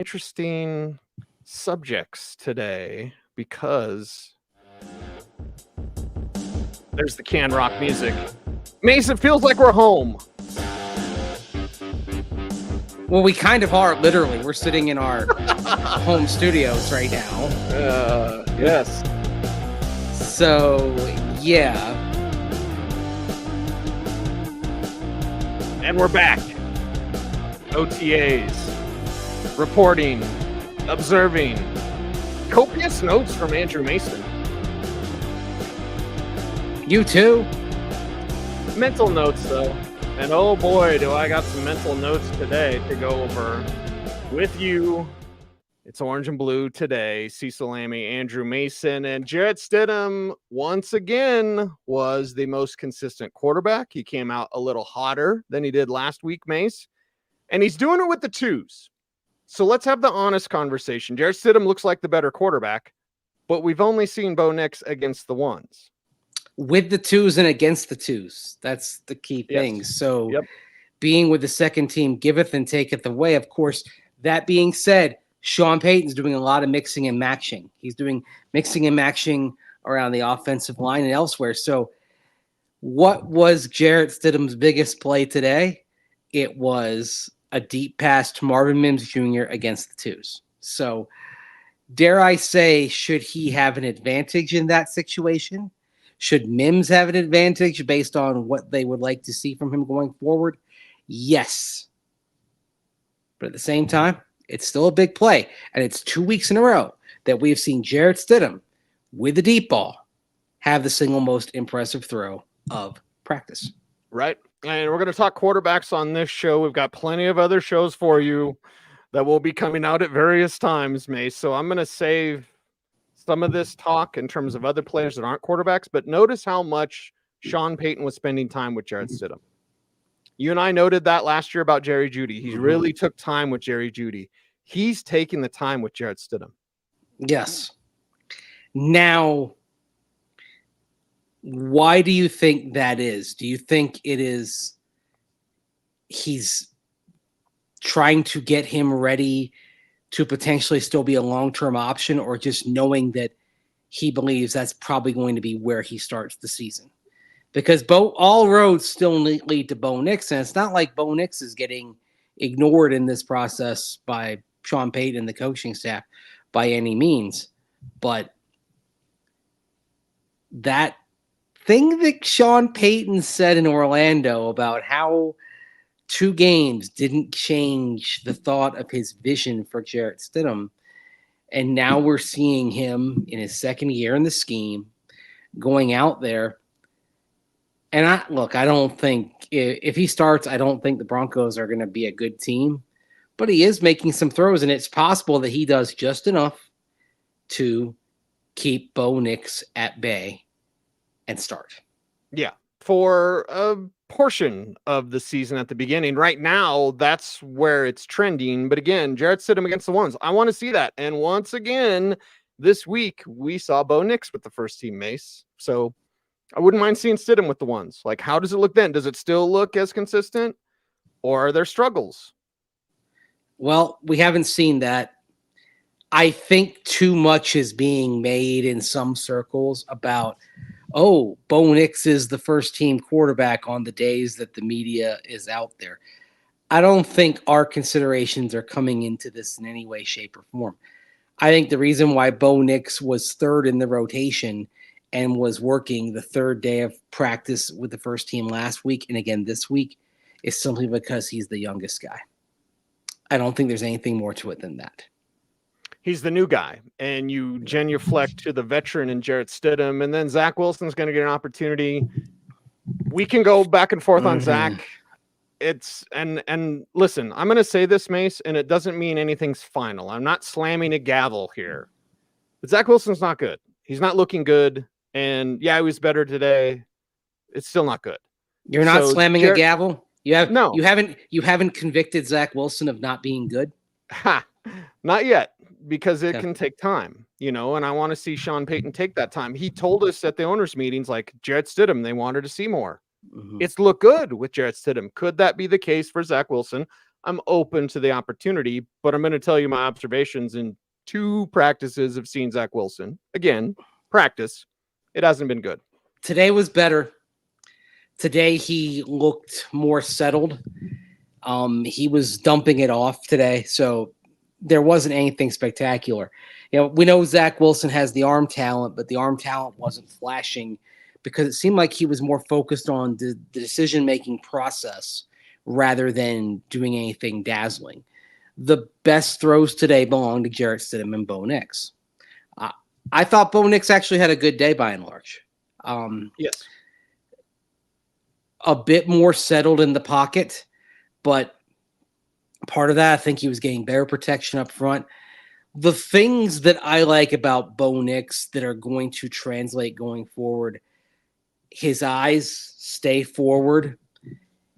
interesting subjects today because there's the Can Rock music. Mace, it feels like we're home. Well, we kind of are, literally. We're sitting in our home studios right now. Yes. So, yeah. And we're back. OTAs. Reporting. Observing. Copious notes from Andrew Mason. You too? Mental notes, though. And oh boy, do I got some mental notes today to go over with you. It's Orange and Blue today. Cecil, Lammey, Andrew Mason, and Jarrett Stidham once again was the most consistent quarterback. He came out a little hotter than he did last week, Mace. And he's doing it with the twos. So let's have the honest conversation. Jarrett Stidham looks like the better quarterback, but we've only seen Bo Nix against the ones. With the twos and against the twos. That's the key thing. Yes. So being with the second team giveth and taketh away. Of course, that being said, Sean Payton's doing a lot of mixing and matching. He's doing mixing and matching around the offensive line and elsewhere. So what was Jarrett Stidham's biggest play today? It was a deep pass to Marvin Mims Jr. against the twos. So dare I say, should he have an advantage in that situation? Should Mims have an advantage based on what they would like to see from him going forward? Yes. But at the same time, it's still a big play. And it's 2 weeks in a row that we've seen Jarrett Stidham with the deep ball have the single most impressive throw of practice. Right. And we're going to talk quarterbacks on this show. We've got plenty of other shows for you that will be coming out at various times, Mace. So I'm going to save some of this talk in terms of other players that aren't quarterbacks, but notice how much Sean Payton was spending time with Jarrett Stidham. You and I noted that last year about Jerry Jeudy. He really took time with Jerry Jeudy. He's taking the time with Jarrett Stidham. Yes. Now, why do you think that is? Do you think it is he's trying to get him ready to potentially still be a long-term option, or just knowing that he believes that's probably going to be where he starts the season? Because all roads still lead to Bo Nix, and it's not like Bo Nix is getting ignored in this process by Sean Payton and the coaching staff by any means. But that thing that Sean Payton said in Orlando about how 2 games didn't change the thought of his vision for Jarrett Stidham. And now we're seeing him in his second year in the scheme going out there. And I don't think if he starts, I don't think the Broncos are going to be a good team, but he is making some throws, and it's possible that he does just enough to keep Bo Nix at bay and start. Yeah. For a portion of the season at the beginning. Right now, that's where it's trending. But again, Jarrett Stidham against the ones. I want to see that. And once again, this week, we saw Bo Nix with the first team, Mace. So I wouldn't mind seeing Stidham with the ones. Like, how does it look then? Does it still look as consistent, or are there struggles? Well, we haven't seen that. I think too much is being made in some circles about, oh, Bo Nix is the first team quarterback on the days that the media is out there. I don't think our considerations are coming into this in any way, shape, or form. I think the reason why Bo Nix was third in the rotation and was working the third day of practice with the first team last week and again this week is simply because he's the youngest guy. I don't think there's anything more to it than that. He's the new guy, and you genuflect to the veteran in Jarrett Stidham, and then Zach Wilson's going to get an opportunity. We can go back and forth on Zach. It's and listen, I'm going to say this, Mace, and it doesn't mean anything's final. I'm not slamming a gavel here, but Zach Wilson's not good. He's not looking good, and yeah, he was better today. It's still not good. You're not slamming a gavel? You haven't convicted Zach Wilson of not being good? Not yet, because it can take time, and I want to see Sean Payton take that time. He told us at the owners' meetings, like Jarrett Stidham, they wanted to see more. It's looked good with Jarrett Stidham. Could that be the case for Zach Wilson? I'm open to the opportunity, but I'm going to tell you my observations in 2 practices of seeing Zach Wilson. Again, practice. It hasn't been good. Today was better. Today he looked more settled. He was dumping it off today, so there wasn't anything spectacular. We know Zach Wilson has the arm talent, but the arm talent wasn't flashing because it seemed like he was more focused on the decision-making process rather than doing anything dazzling. The best throws today belonged to Jarrett Stidham and Bo Nix. I thought Bo Nix actually had a good day by and large. Yes. A bit more settled in the pocket, but part of that, I think he was getting better protection up front. The things that I like about Bo Nix that are going to translate going forward, his eyes stay forward.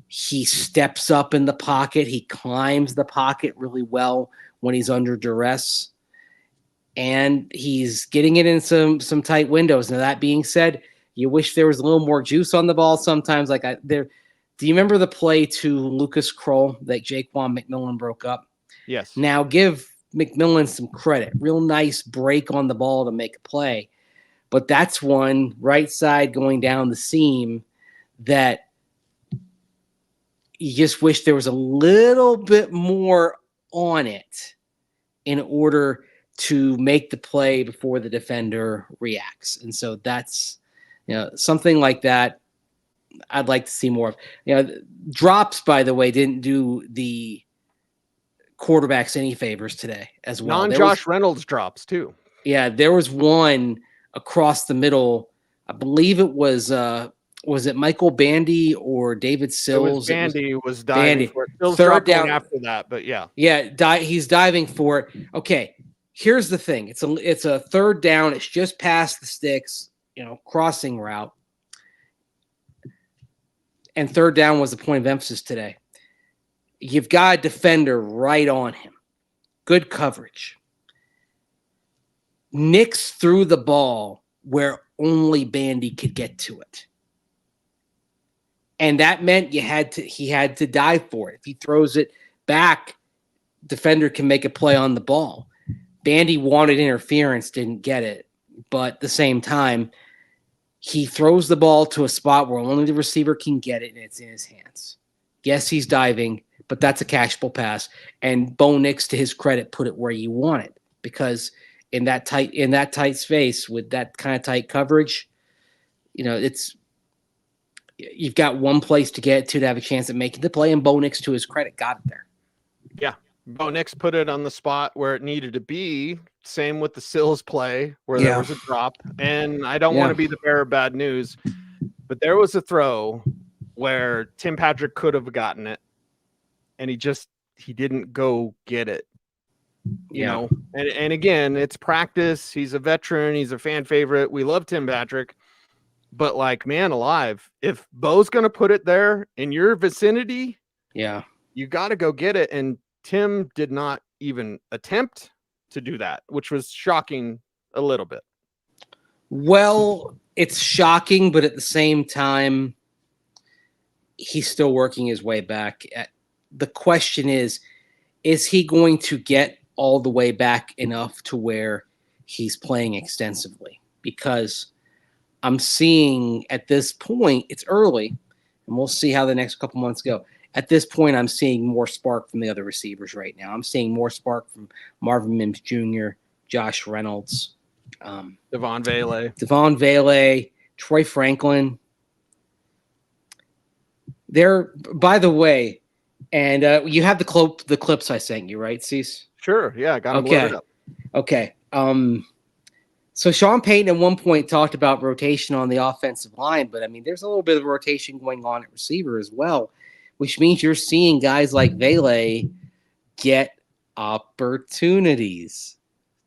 He steps up in the pocket. He climbs the pocket really well when he's under duress. And he's getting it in some tight windows. Now, that being said, you wish there was a little more juice on the ball sometimes. Do you remember the play to Lucas Kroll that Jaquan McMillan broke up? Yes. Now give McMillan some credit. Real nice break on the ball to make a play. But that's one right side going down the seam that you just wish there was a little bit more on it in order to make the play before the defender reacts. And so that's, something like that I'd like to see more of. Drops, by the way, didn't do the quarterbacks any favors today as well. Non-Josh Reynolds drops too. Yeah, there was one across the middle. I believe it was it Michael Bandy or David Sills? Bandy was diving for it. Sills third down after that, but yeah. Yeah, he's diving for it. Okay, here's the thing. It's a third down. It's just past the sticks, crossing route. And third down was the point of emphasis today. You've got a defender right on him. Good coverage. Nix threw the ball where only Bandy could get to it. And that meant he had to dive for it. If he throws it back, defender can make a play on the ball. Bandy wanted interference, didn't get it. But at the same time, he throws the ball to a spot where only the receiver can get it, and it's in his hands. Yes, he's diving, but that's a catchable pass. And Bo Nix, to his credit, put it where you want it, because in that tight space with that kind of tight coverage, you've got one place to get to have a chance at making the play, and Bo Nix, to his credit, got it there. Yeah. Bo Nix put it on the spot where it needed to be. Same with the Sills play where there was a drop. And I don't want to be the bearer of bad news, but there was a throw where Tim Patrick could have gotten it, and he didn't go get it. You know, and again, it's practice. He's a veteran. He's a fan favorite. We love Tim Patrick. But man alive, if Bo's going to put it there in your vicinity, you got to go get it. And Tim did not even attempt to do that, which was shocking a little bit. Well, it's shocking, but at the same time, he's still working his way back. The question is he going to get all the way back enough to where he's playing extensively? Because I'm seeing at this point, it's early, and we'll see how the next couple months go. At this point, I'm seeing more spark from the other receivers right now. I'm seeing more spark from Marvin Mims Jr., Josh Reynolds, Devon Vele, Troy Franklin. They're, by the way, and you have the clips I sent you, right, Cecil? Sure, yeah, got them loaded up. Okay. So Sean Payton at one point talked about rotation on the offensive line, but there's a little bit of rotation going on at receiver as well, which means you're seeing guys like Vele get opportunities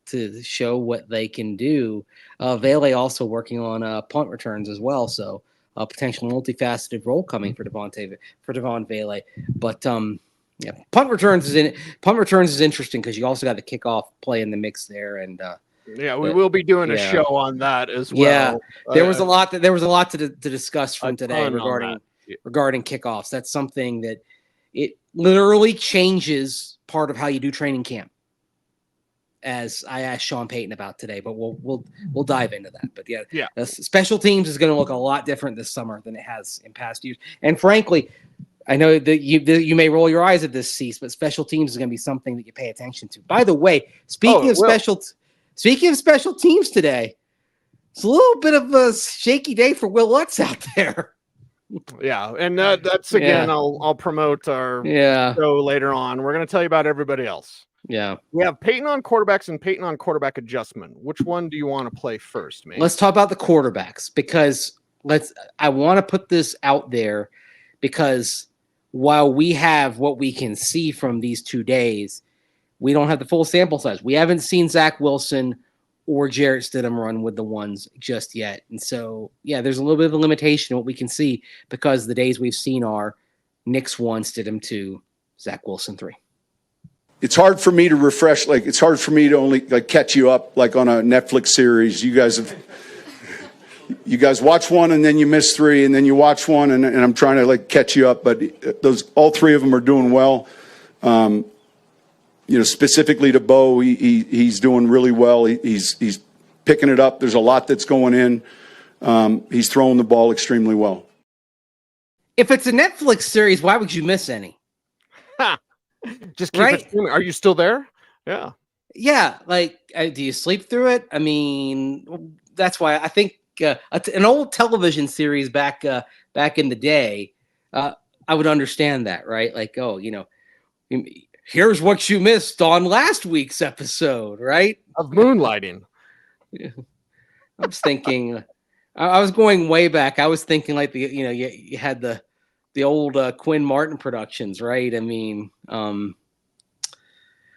to show what they can do. Vele also working on punt returns as well, so a potential multifaceted role coming for Devon Vele. But punt returns is interesting because you also got the kickoff play in the mix there, and we will be doing a show on that as well. Yeah, there was a lot to discuss from today regarding kickoffs. That's something that it literally changes part of how you do training camp, as I asked Sean Payton about today, but we'll dive into that. But yeah. Special teams is going to look a lot different this summer than it has in past years. And frankly, I know that you may roll your eyes at this, Cease, but special teams is going to be something that you pay attention to. By the way, speaking of special teams today, it's a little bit of a shaky day for Will Lutz out there. Yeah, and that's again, I'll promote our show later on. We're going to tell you about everybody else. Yeah. We have Payton on quarterbacks and Payton on quarterback adjustment. Which one do you want to play first, man? Let's talk about the quarterbacks, because I want to put this out there, because while we have what we can see from these 2 days, we don't have the full sample size. We haven't seen Zach Wilson or Jarrett Stidham run with the ones just yet. And so, there's a little bit of a limitation in what we can see, because the days we've seen are Nix 1, Stidham 2, Zach Wilson 3. It's hard for me to refresh. Like, it's hard for me to only catch you up like on a Netflix series. You guys watch one and then you miss 3, and then you watch one and I'm trying to catch you up. But all 3 of them are doing well. Specifically to Bo, he's doing really well. He's picking it up. There's a lot that's going in. He's throwing the ball extremely well. If it's a Netflix series, why would you miss any? Just keep it streaming. Are you still there? Yeah. Yeah. Do you sleep through it? I mean, that's why I think an old television series back in the day, I would understand that, right? Here's what you missed on last week's episode, right? Of moonlighting. I was thinking, I was going way back. I was thinking you had the old Quinn Martin productions, right? I mean,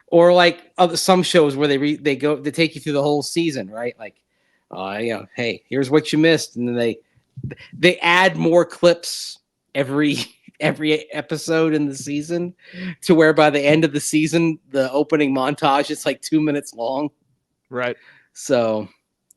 or some shows where they take you through the whole season, right? Hey, here's what you missed, and then they add more clips every episode in the season, to where by the end of the season, the opening montage is 2 minutes long. Right. So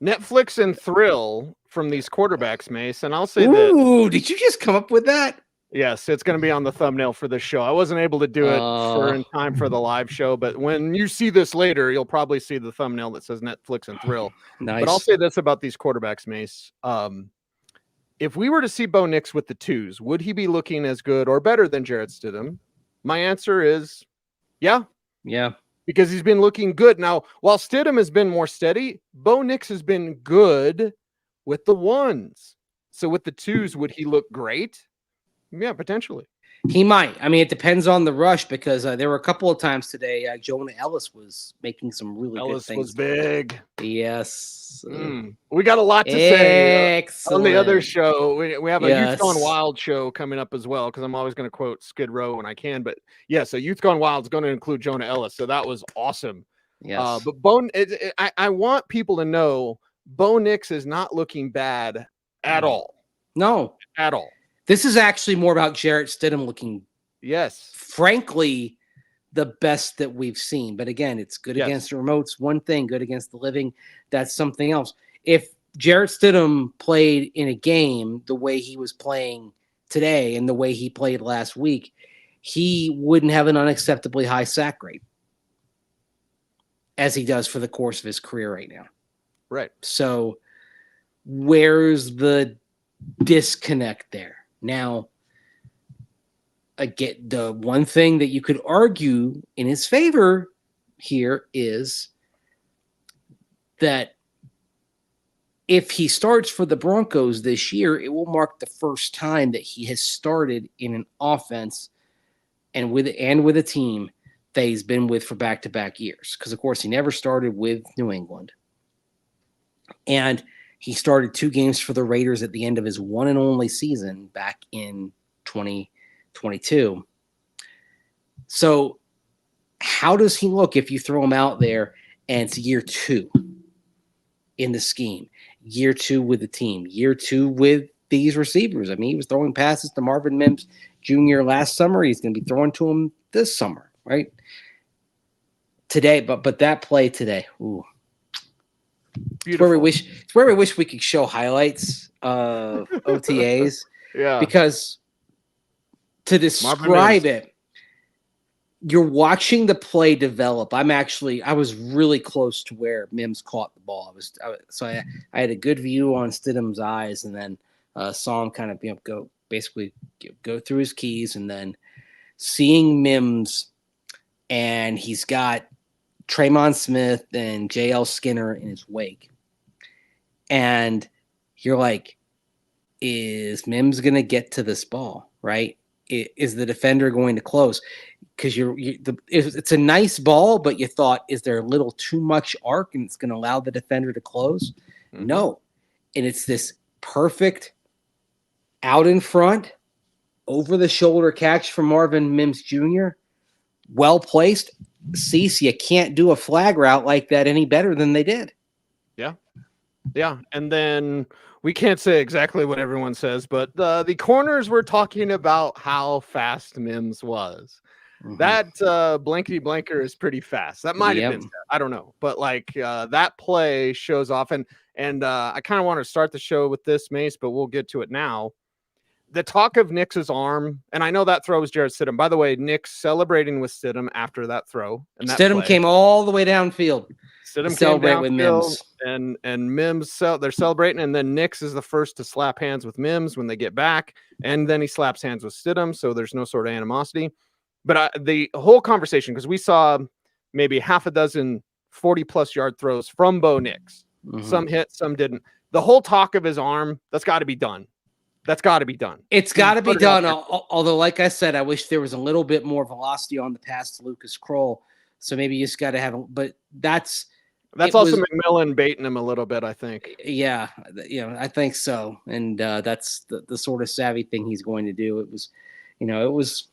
Netflix and thrill from these quarterbacks, Mace, and I'll say that. Did you just come up with that? Yes, it's going to be on the thumbnail for this show. I wasn't able to do it in time for the live show, but when you see this later, you'll probably see the thumbnail that says Netflix and thrill. Nice. But I'll say this about these quarterbacks, Mace. If we were to see Bo Nix with the 2s, would he be looking as good or better than Jarrett Stidham? My answer is yeah. Yeah. Because he's been looking good. Now, while Stidham has been more steady, Bo Nix has been good with the 1s. So with the 2s, would he look great? Yeah, potentially. He might. I mean, it depends on the rush, because there were a couple of times today Jonah Ellis was making some really good things. Ellis was big. Yes. We got a lot to say Excellent. On the other show. We have a Youth Gone Wild show coming up as well, because I'm always going to quote Skid Row when I can. But so Youth Gone Wild is going to include Jonah Ellis. So that was awesome. Yes. But I want people to know Bo Nix is not looking bad at all. No. At all. This is actually more about Jarrett Stidham looking, frankly, the best that we've seen. But again, it's good against the remotes, one thing, good against the living, that's something else. If Jarrett Stidham played in a game the way he was playing today and the way he played last week, he wouldn't have an unacceptably high sack rate, as he does for the course of his career right now. Right. So where's the disconnect there? Now, again, the one thing that you could argue in his favor here is that if he starts for the Broncos this year, it will mark the first time that he has started in an offense and with a team that he's been with for back-to-back years. Because, of course, he never started with New England. And he started 2 games for the Raiders at the end of his one and only season back in 2022. So how does he look if you throw him out there and it's year 2 in the scheme, year 2 with the team, year 2 with these receivers? I mean, he was throwing passes to Marvin Mims Jr. last summer. He's going to be throwing to him this summer, right? Today, but that play today, ooh. It's where we wish we could show highlights of OTAs. Yeah. Because to describe it, you're watching the play develop. I was really close to where Mims caught the ball. I had a good view on Stidham's eyes, and then saw him kind of go through his keys, and then seeing Mims, and he's got Tremon Smith and JL Skinner in his wake, and you're like, is Mims going to get to this ball, right? Is the defender going to close? Because it's a nice ball, but you thought, is there a little too much arc and it's going to allow the defender to close? Mm-hmm. No. And it's this perfect out in front, over the shoulder catch from Marvin Mims Jr. Well placed. Cecil, you can't do a flag route like that any better than they did. Yeah. Yeah. And then we can't say exactly what everyone says, but the corners were talking about how fast Mims was. Mm-hmm. That blankety blanker is pretty fast. That might have been, I don't know, but like that play shows off. And I kind of want to start the show with this, Mace, but we'll get to it now. The talk of Nix's arm, and I know that throw was Jarrett Stidham. By the way, Nix celebrating with Stidham after that throw. And that Stidham came all the way downfield. Stidham celebrate with Mims. And Mims, they're celebrating, and then Nix is the first to slap hands with Mims when they get back, and then he slaps hands with Stidham, so there's no sort of animosity. But the whole conversation, because we saw maybe half a dozen 40-plus yard throws from Bo Nix. Mm-hmm. Some hit, some didn't. The whole talk of his arm, that's got to be done. That's got to be done. It's got to be done. Although, like I said, I wish there was a little bit more velocity on the pass to Lucas Kroll. So maybe you just got to have – but that's also McMillan baiting him a little bit, I think. Yeah, I think so. And that's the sort of savvy thing he's going to do. It was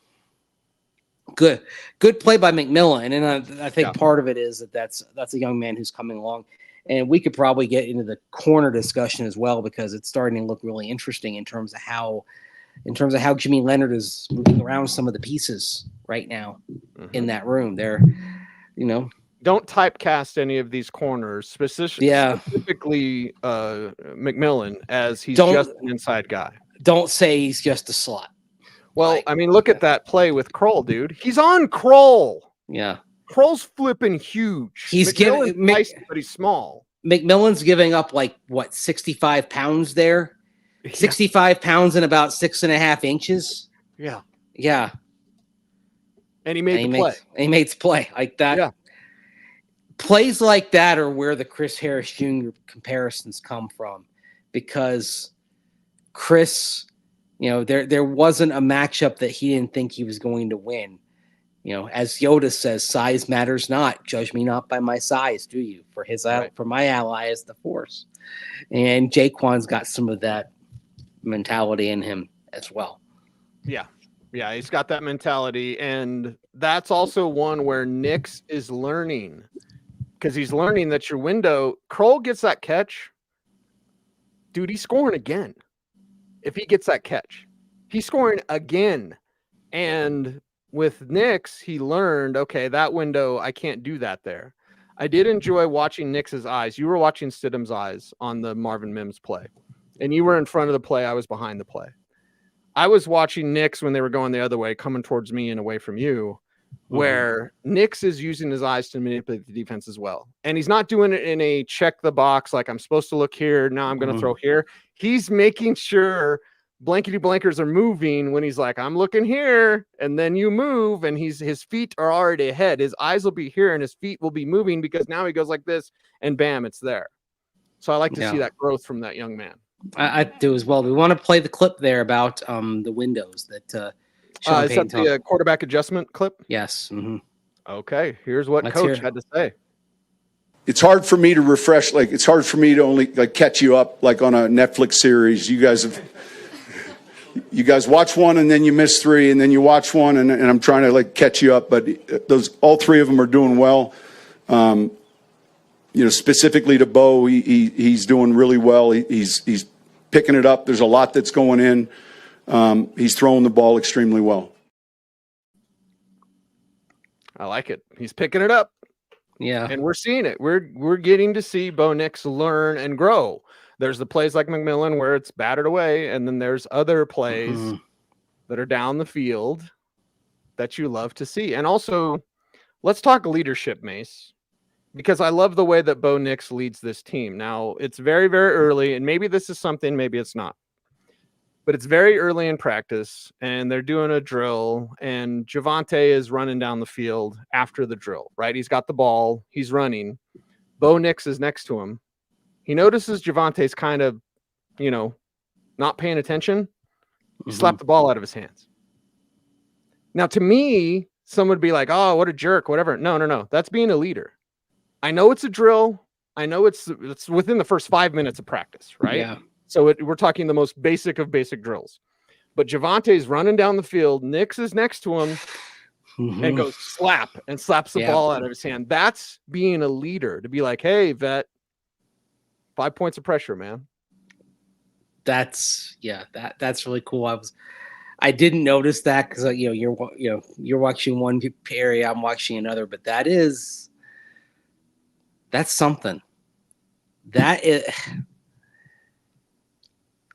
good play by McMillan. And I think part of it is that's a young man who's coming along. And we could probably get into the corner discussion as well, because it's starting to look really interesting in terms of how Jimmy Leonard is moving around some of the pieces right now in that room. They're, don't typecast any of these corners, specifically McMillan, as he's just an inside guy. Don't say he's just a slot. Well, I mean, look at that play with Kroll, dude. He's on Kroll. Yeah. Kroll's flipping huge. He's giving, nice, but he's small. McMillan's giving up 65 pounds there? Yeah. 65 pounds and about 6.5 inches. Yeah. Yeah. And he made the play. He made the play like that. Yeah. Plays like that are where the Chris Harris Jr. comparisons come from, because Chris, there wasn't a matchup that he didn't think he was going to win. As Yoda says, size matters not. Judge me not by my size, do you? For my ally is the Force. And Jaquan's got some of that mentality in him as well. Yeah. Yeah, he's got that mentality. And that's also one where Nix is learning, because he's learning that your window, Kroll gets that catch, dude, he's scoring again. If he gets that catch, he's scoring again. And with Nix, he learned, okay, that window, I can't do that there. I did enjoy watching Nix's eyes. You were watching Stidham's eyes on the Marvin Mims play, and you were in front of the play. I was behind the play. I was watching Nix when they were going the other way, coming towards me and away from you, where Nix is using his eyes to manipulate the defense as well. And he's not doing it in a check the box, like I'm supposed to look here, now I'm going to throw here. He's making sure blankety blankers are moving when he's like, I'm looking here, and then you move, and his feet are already ahead. His eyes will be here and his feet will be moving, because now he goes like this and bam, it's there. So I like to see that growth from that young man. I do as well. We want to play the clip there about the windows that Sean is that the quarterback adjustment clip? Yes. Mm-hmm. Okay, here's what Coach had to say. It's hard for me to refresh, it's hard for me to only catch you up on a Netflix series. You guys watch one and then you miss three, and then you watch one and I'm trying to catch you up. But all three of them are doing well. Specifically to Bo, he's doing really well. He's picking it up. There's a lot that's going in. He's throwing the ball extremely well. I like it. He's picking it up. Yeah. And we're seeing it. We're getting to see Bo Nix learn and grow. There's the plays like McMillan where it's battered away, and then there's other plays that are down the field that you love to see. And also, let's talk leadership, Mace, because I love the way that Bo Nix leads this team. Now, it's very, very early, and maybe this is something, maybe it's not. But it's very early in practice, and they're doing a drill, and Javonte is running down the field after the drill, right? He's got the ball. He's running. Bo Nix is next to him. He notices Javonte's kind of, not paying attention. He slapped the ball out of his hands. Now, to me, some would be like, oh, what a jerk, whatever. No. That's being a leader. I know it's a drill. I know it's within the first 5 minutes of practice, right? Yeah. So we're talking the most basic of basic drills. But Javonte's running down the field. Nix is next to him and goes slap and slaps the ball out of his hand. That's being a leader, to be like, hey, vet, 5 points of pressure, man. That's really cool. I didn't notice that because you're watching one area, I'm watching another, but that's something. That is.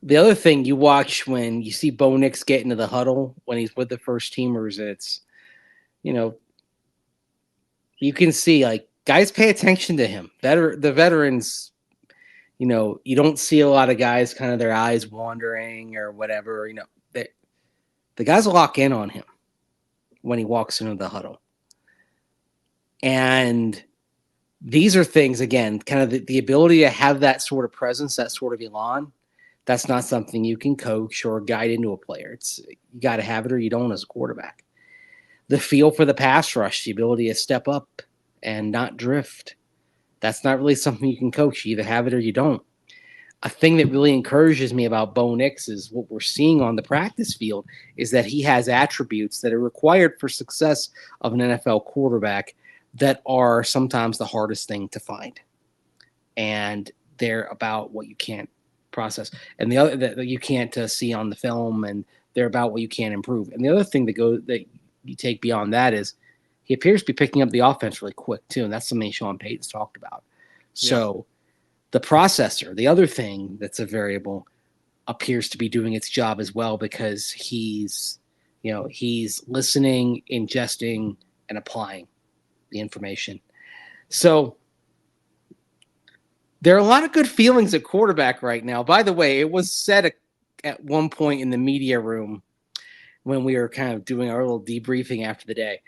The other thing you watch when you see Bo Nix get into the huddle when he's with the first teamers, it's, you can see like guys pay attention to him. The veterans, you don't see a lot of guys kind of their eyes wandering or whatever. The guys lock in on him when he walks into the huddle. And these are things, again, kind of the ability to have that sort of presence, that sort of elan. That's not something you can coach or guide into a player. You got to have it or you don't as a quarterback. The feel for the pass rush, the ability to step up and not drift. That's not really something you can coach. You either have it or you don't. A thing that really encourages me about Bo Nix is what we're seeing on the practice field is that he has attributes that are required for success of an NFL quarterback that are sometimes the hardest thing to find. And they're about what you can't process, and the other that you can't see on the film, and they're about what you can't improve. And the other thing that you take beyond that is he appears to be picking up the offense really quick too, and that's something Sean Payton's talked about. So the processor, the other thing that's a variable, appears to be doing its job as well because he's listening, ingesting, and applying the information. So there are a lot of good feelings at quarterback right now. By the way, it was said at one point in the media room when we were kind of doing our little debriefing after the day,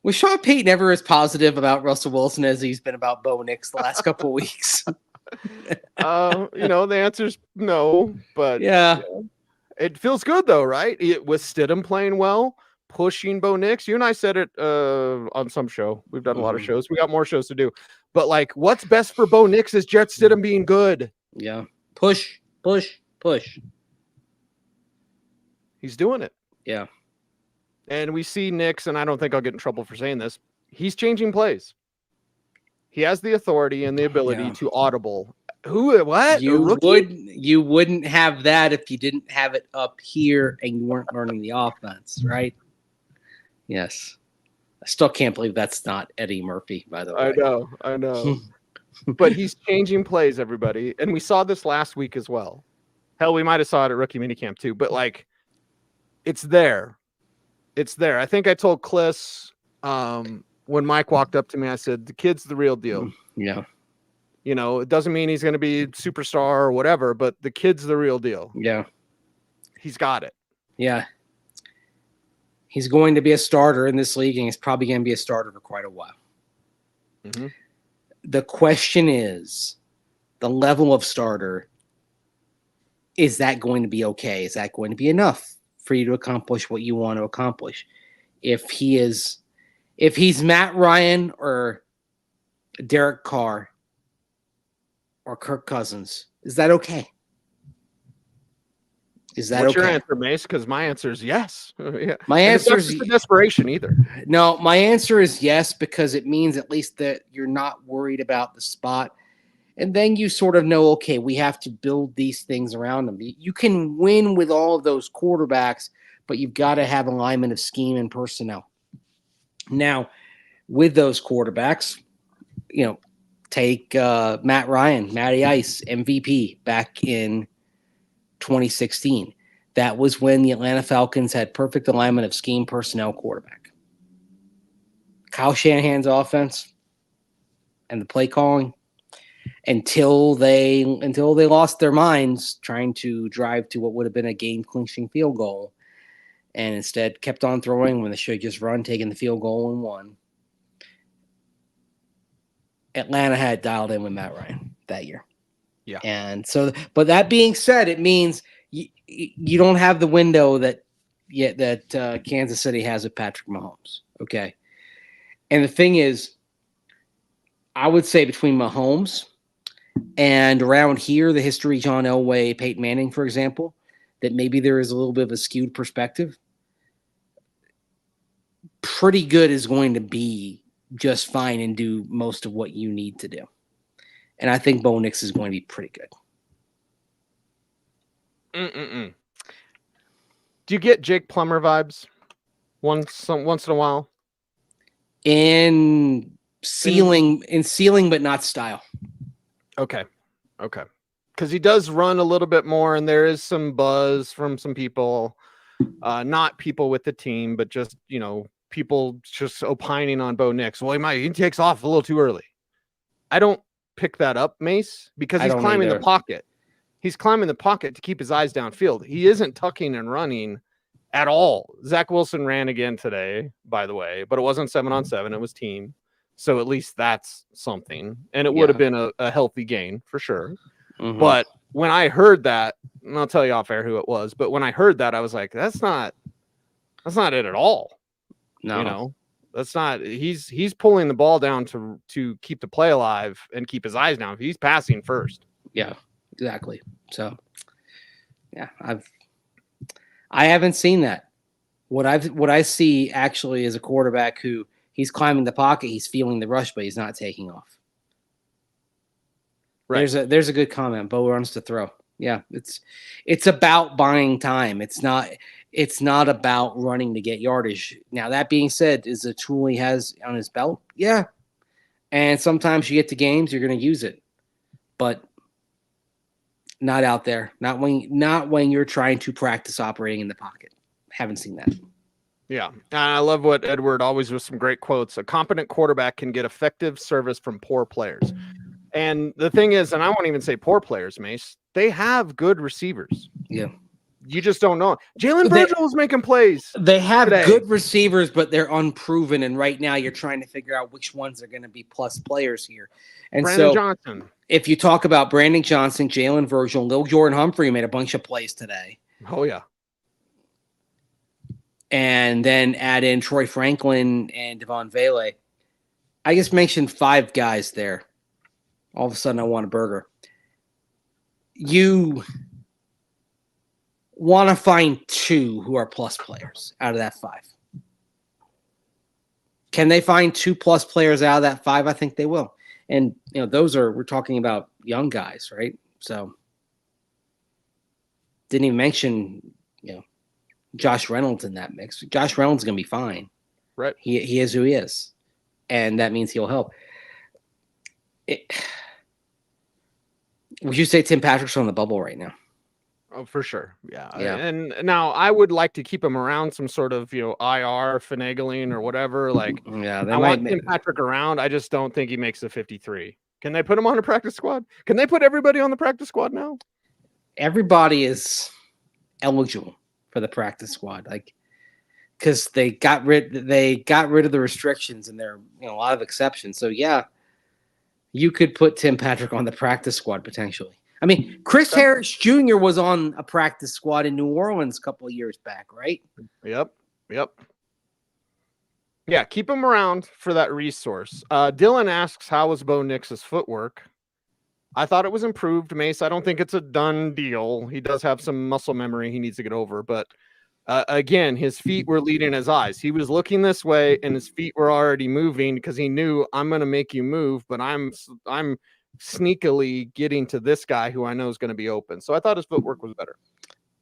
was Sean Payton ever as positive about Russell Wilson as he's been about Bo Nix the last couple of weeks? The answer's no, but it feels good though, right? With Stidham playing well, pushing Bo Nix. You and I said it on some show. We've done a lot of shows. We got more shows to do. But like, what's best for Bo Nix is Jarrett Stidham being good. Yeah. Push. He's doing it. Yeah. And we see Nix, and I don't think I'll get in trouble for saying this. He's changing plays. He has the authority and the ability to audible. What? You wouldn't have that if you didn't have it up here and you weren't learning the offense, right? Yes. I still can't believe that's not Eddie Murphy, by the way. I know. But he's changing plays, everybody. And we saw this last week as well. Hell, we might have saw it at rookie minicamp too. But like, it's there. It's there. I think I told Kliss when Mike walked up to me, I said, the kid's the real deal. Yeah. It doesn't mean he's going to be superstar or whatever, but the kid's the real deal. Yeah. He's got it. Yeah. He's going to be a starter in this league, and he's probably going to be a starter for quite a while. Mm-hmm. The question is, the level of starter, is that going to be okay? Is that going to be enough for you to accomplish what you want to accomplish? If he's Matt Ryan or Derek Carr or Kirk Cousins, is that okay? Is that What's okay? your answer, Mace? Because my answer is yes. Yeah. My answer is desperation either. No, my answer is yes, because it means at least that you're not worried about the spot. And then you sort of know, okay, we have to build these things around them. You can win with all of those quarterbacks, but you've got to have alignment of scheme and personnel. Now, with those quarterbacks, take Matt Ryan, Matty Ice, MVP back in 2016. that was when the Atlanta Falcons had perfect alignment of scheme, personnel, quarterback. Kyle Shanahan's offense and the play calling until they lost their minds trying to drive to what would have been a game-clinching field goal, and instead kept on throwing when they should have just run, taking the field goal and won. Atlanta had dialed in with Matt Ryan that year. Yeah. And so, but that being said, it means you don't have the window that Kansas City has with Patrick Mahomes. Okay. And the thing is, I would say between Mahomes and around here, the history, John Elway, Peyton Manning, for example, that maybe there is a little bit of a skewed perspective. Pretty good is going to be just fine and do most of what you need to do. And I think Bo Nix is going to be pretty good. Do you get Jake Plummer vibes once in a while? In ceiling, but not style. Okay. Because he does run a little bit more, and there is some buzz from some people, not people with the team, but just, people just opining on Bo Nix. Well, he takes off a little too early. I don't pick that up, Mace, because he's climbing the pocket. He's climbing the pocket to keep his eyes downfield. He isn't tucking and running at all. Zach Wilson ran again today, by the way, but it wasn't 7-on-7. It was team. So at least that's something. And it would have been a healthy gain for sure. Mm-hmm. But when I heard that, and I'll tell you off air who it was, but when I heard that, I was like, that's not it at all. No. That's not. He's pulling the ball down to keep the play alive and keep his eyes down. He's passing first. Yeah, exactly. So, yeah, I haven't seen that. What I see actually is a quarterback who he's climbing the pocket, he's feeling the rush, but he's not taking off. Right. There's a good comment. Bo runs to throw. Yeah, it's about buying time. It's not about running to get yardage. Now, that being said, is a tool he has on his belt? Yeah. And sometimes you get to games, you're going to use it. But not out there. Not when you're trying to practice operating in the pocket. Haven't seen that. Yeah. I love what Edward always with some great quotes. A competent quarterback can get effective service from poor players. And the thing is, and I won't even say poor players, Mace, they have good receivers. Yeah. You just don't know. Jalen Virgil is making plays. They have good receivers, but they're unproven. And right now you're trying to figure out which ones are going to be plus players here. And Brandon Johnson. If you talk about Brandon Johnson, Jalen Virgil, Lil Jordan Humphrey made a bunch of plays today. Oh, yeah. And then add in Troy Franklin and Devon Vele. I just mentioned 5 guys there. All of a sudden I want a burger. You want to find 2 who are plus players out of that 5. Can they find 2 plus players out of that 5? I think they will. And, we're talking about young guys, right? So didn't even mention, Josh Reynolds in that mix. Josh Reynolds is going to be fine. Right. He is who he is. And that means he'll help. Would you say Tim Patrick's on the bubble right now? Oh, for sure. Yeah. And now I would like to keep him around some sort of, IR finagling or whatever. Like, I want Tim Patrick around. I just don't think he makes the 53. Can they put him on a practice squad? Can they put everybody on the practice squad now? Everybody is eligible for the practice squad. Like, because they got rid of the restrictions and there are a lot of exceptions. So yeah, you could put Tim Patrick on the practice squad potentially. I mean, Chris Harris Jr. was on a practice squad in New Orleans a couple of years back, right? Yep. Yeah, keep him around for that resource. Dylan asks, how was Bo Nix's footwork? I thought it was improved, Mace. I don't think it's a done deal. He does have some muscle memory he needs to get over, but again, his feet were leading his eyes. He was looking this way, and his feet were already moving because he knew, I'm going to make you move, but I'm sneakily getting to this guy who I know is going to be open. So I thought his footwork was better.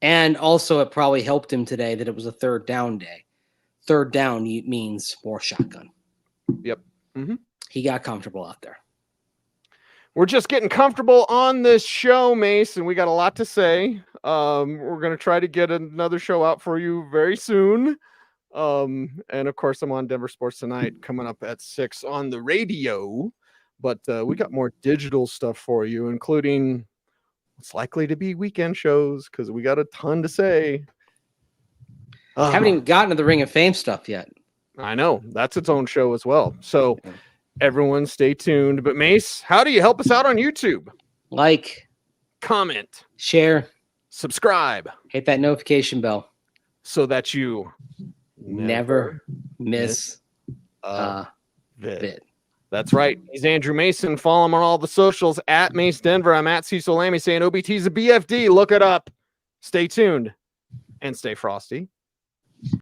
And also it probably helped him today that it was a 3rd down day. 3rd down means more shotgun. Yep. Mm-hmm. He got comfortable out there. We're just getting comfortable on this show, Mace, and we got a lot to say. We're going to try to get another show out for you very soon. And of course, I'm on Denver Sports Tonight coming up at 6 on the radio. But we got more digital stuff for you, including what's likely to be weekend shows because we got a ton to say. Haven't even gotten to the Ring of Fame stuff yet. I know. That's its own show as well. So everyone stay tuned. But Mace, how do you help us out on YouTube? Like, comment, share, subscribe, hit that notification bell so that you never miss a vid. That's right. He's Andrew Mason. Follow him on all the socials at Mace Denver. I'm at Cecil Lammey saying OBT's a BFD. Look it up. Stay tuned and stay frosty.